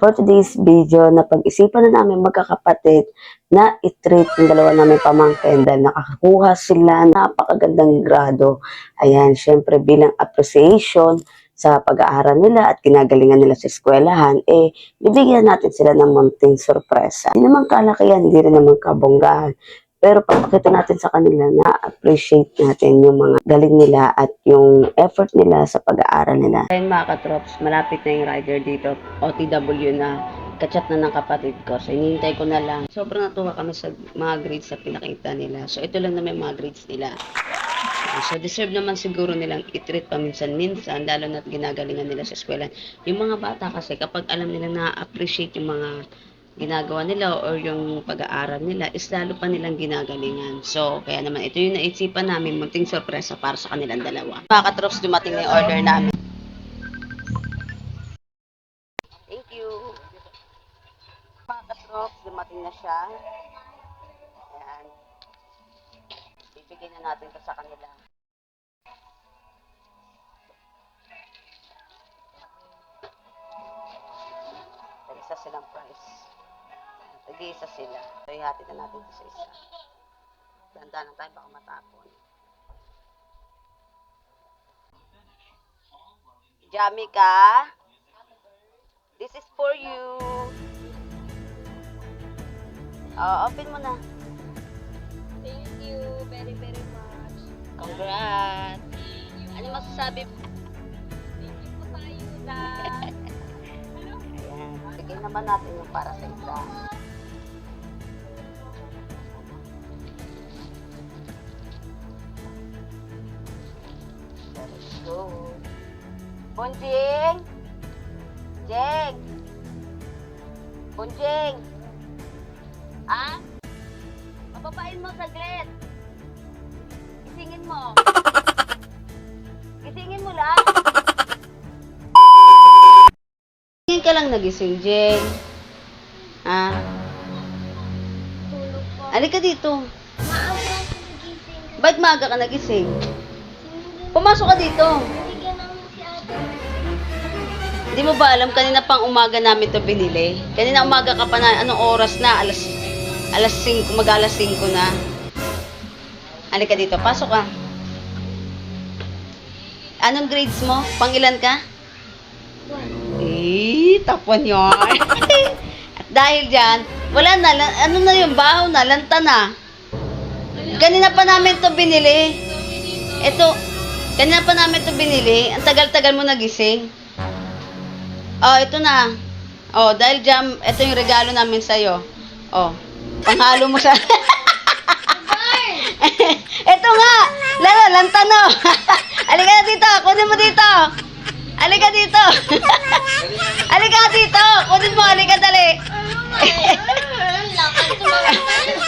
for today's video, napag-isipan na namin magkakapatid na i-treat yung dalawa namin pamangkin dahil nakakuha sila napakagandang grado. Ayan, syempre bilang appreciation sa pag-aaral nila at ginagalingan nila sa eskwelahan, bibigyan natin sila ng munting sorpresa. Hindi naman kalakihan, hindi rin naman kabonggahan. Pero papakita natin sa kanila na appreciate natin yung mga galing nila at yung effort nila sa pag-aaral nila. Ayun mga katrops, malapit na yung rider dito. OTW na. Kachat na ng kapatid ko. So, hinihintay ko na lang. Sobrang natuwa kami sa mga grades na pinakita nila. So, ito lang naman yung mga grades nila. So, deserve naman siguro nilang i-treat paminsan-minsan, lalo na't ginagalingan nila sa eskwela. Yung mga bata kasi, kapag alam nila na-appreciate yung mga ginagawa nila or yung pag-aaral nila, is lalo pa nilang ginagalingan. So, kaya naman, ito yung naisipan namin, munting sorpresa para sa kanilang dalawa. Mga katrops, dumating na yung order namin. Thank you. Mga katrops, dumating na siya. Ayan. Bibigyan na natin ito sa kanila. Isa silang price. Tag-iisa sila. So, ihati na natin ito sa isa. Ganda na tayo, baka matapon. Jamika, this is for you. Open mo na. Thank you very, very much. Congrats. Ano masasabi mo? Thank you po sa ayuda. Ayan. Bigay naman natin yung para sa isa. Let's go. Bunjing! Jeng! Bunjing! Ah? Papapain mo saglit. Gisingin mo. Gisingin mo lang. Gisingin ka lang nagising, Jeng. Ah? Tulog po. Halika dito. Maaga ako nagising. Ba't maaga ka nagising? Pumasok ka dito. Binigyan namin si ate. Hindi mo ba alam, kanina pang umaga namin to binili? Kanina umaga ka pa na, anong oras na? Alas 5, mag-alas 5 na. Halika dito, pasok ka. Anong grades mo? Pangilan ka? Top 1 yun. At dahil dyan, wala na, ano na yung baho na, lanta na. Kanina pa namin to binili. Kanina pa namin to binili. Ang tagal-tagal mo nagising. Oh, ito na. Oh, dahil dyan, ito yung regalo namin sa'yo. Oh, panghalo mo siya. Ito nga! Lalo, lantano! Halika na dito! Kunin mo dito! Halika dito! Halika dito! Kunin mo! Halika, dali!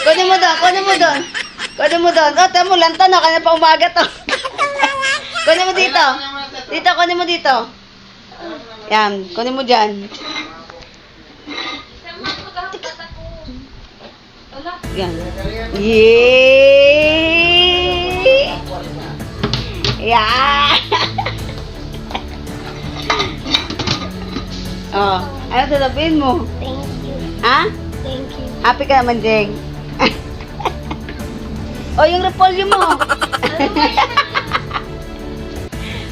Kunin mo doon! Kunin mo doon! Kunin mo doon! Oh, tamo, lantano! Kanina pa umaga to! Kunin mo dito! Dito, kunin mo dito! Yan, kunin mo dyan. Yan. Yay! Yeah! Oh, ano sasabihin mo? Thank you. Ha? Thank you. Happy ka naman, Jeng. Oh, yung repolyo mo.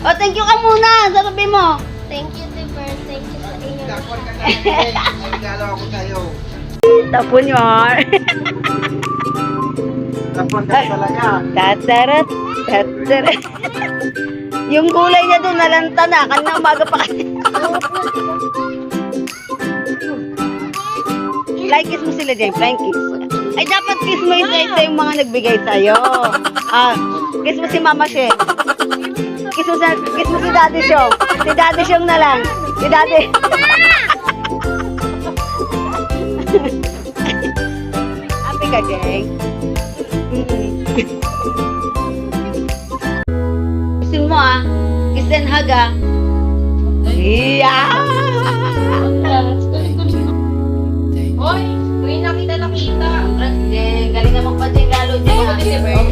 Oh, thank you ka muna. Sasabihin mo. Thank you, Tipper. Thank you sa inyo. Regalo ako sa'yo. Tapon yun. Tapon ka talaga. Tatarat. Tatarat. Yung gulay niya doon, nalanta na. Kanina umaga pa kasi. Flying kiss mo sila dyan. Flying kiss. Ay, dapat kiss mo isa yung mga nagbigay sa'yo. Kiss mo si Mama She. Kiss mo si Daddy Shong. Si Daddy Shong na lang. Si Daddy. Happy ka, Jeng. Kissin mo, Kiss and hug, Yeah! Hoy! Uy, nakita. Jeng, galing naman pa, Jeng. Lalo, Jeng.